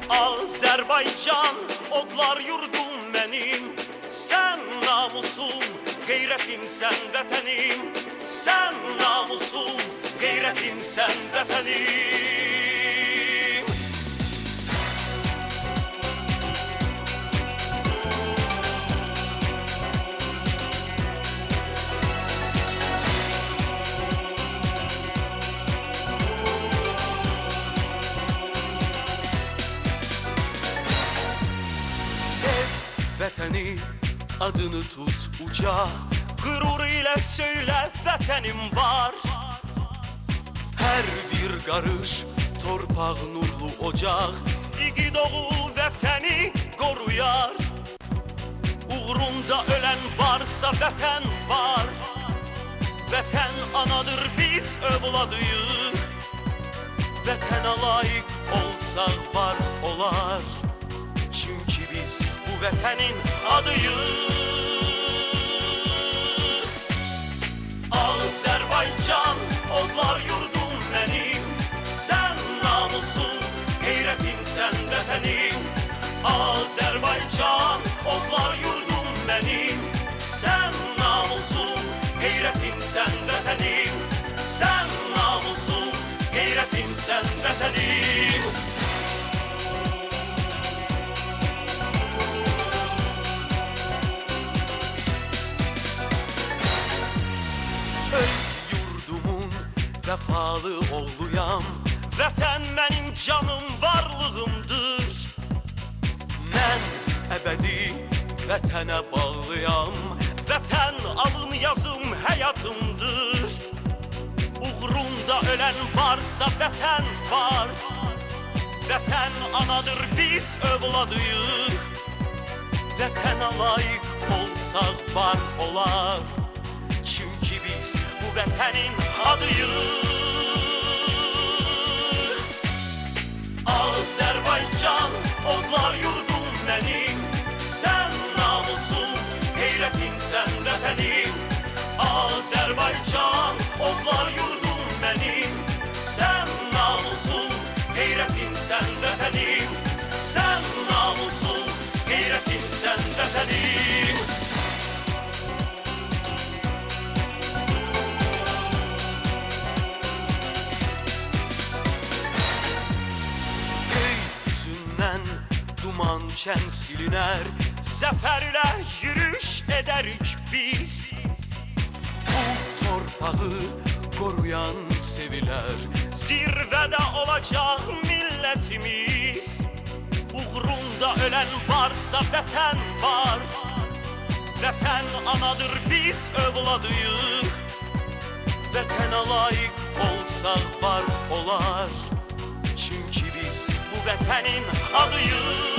Azerbaycan, odlar yurdum benim. Sen namusum, gayretim, sen vatenim. Sen namusum, gayretim, sen vatenim. Sev vətəni, adını tut uca, qürur ilə söylə vətənim var. Hər bir qarış torpaq nurlu ocaq, igid oğul vətəni qoruyar. Uğrunda ölən varsa vətən var. Vətən anadır, biz övladıyıq. Vətənə layiq olsaq var olar. Çünkü biz bu vətənin adıyıq. Azerbaycan, odlar yurdum benim. Sen namusum, gayretim, sen vətənim. Azerbaycan, odlar yurdum benim. Sen namusum, gayretim, sen vətənim. Sen namusum, gayretim, sen vətənim. Öz yurdumun vəfalı oğluyam. Vətən mənim canım, varlığımdır. Mən əbədi vətənə bağlıyam. Vətən alın yazım, həyatımdır. Uğrunda ölən varsa vətən var. Vətən anadır, biz övladıyıq. Vətənə layiq olsaq var olar. Çünkü biz bu vətənin adıyıq. Azerbaycan, odlar yurdum benim. Sen namusum, gayretim, sen vətənim. Azerbaycan, odlar yurdum benim. Sen namusum, gayretim, sen vətənim. Sen namusum, gayretim, sen vətənim. Duman çen siliner, zaferle yürüyüş ederik biz. Bu torpağı koruyan seviler, zirvede olacak milletimiz. Uğrunda ölen varsa vətən var. Vətən anadır, biz övladıyıq. Vətənə layiq olsaq var olar. Çünkü biz bu vətənin adıyıq.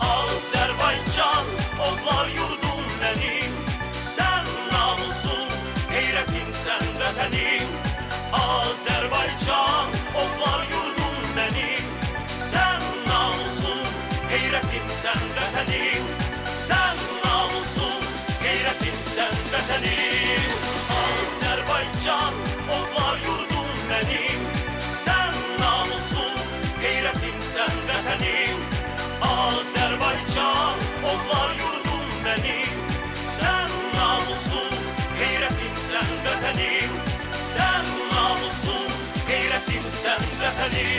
Azerbaycan, odlar yurdum benim. Sen namusum, gayretim, sen vətənim. Azerbaycan, odlar yurdum benim. Sen namusum, gayretim, sen vətənim. Sen namusum, gayretim, sen vətənim. Azerbaycan, odlar yurdum benim. Sen namusum, gayretim, sen vətənim. Azerbaycan, odlar yurdum benim. Sen namusum, gayretim, sen vətənim. Sen namusum, gayretim, sen vətənim.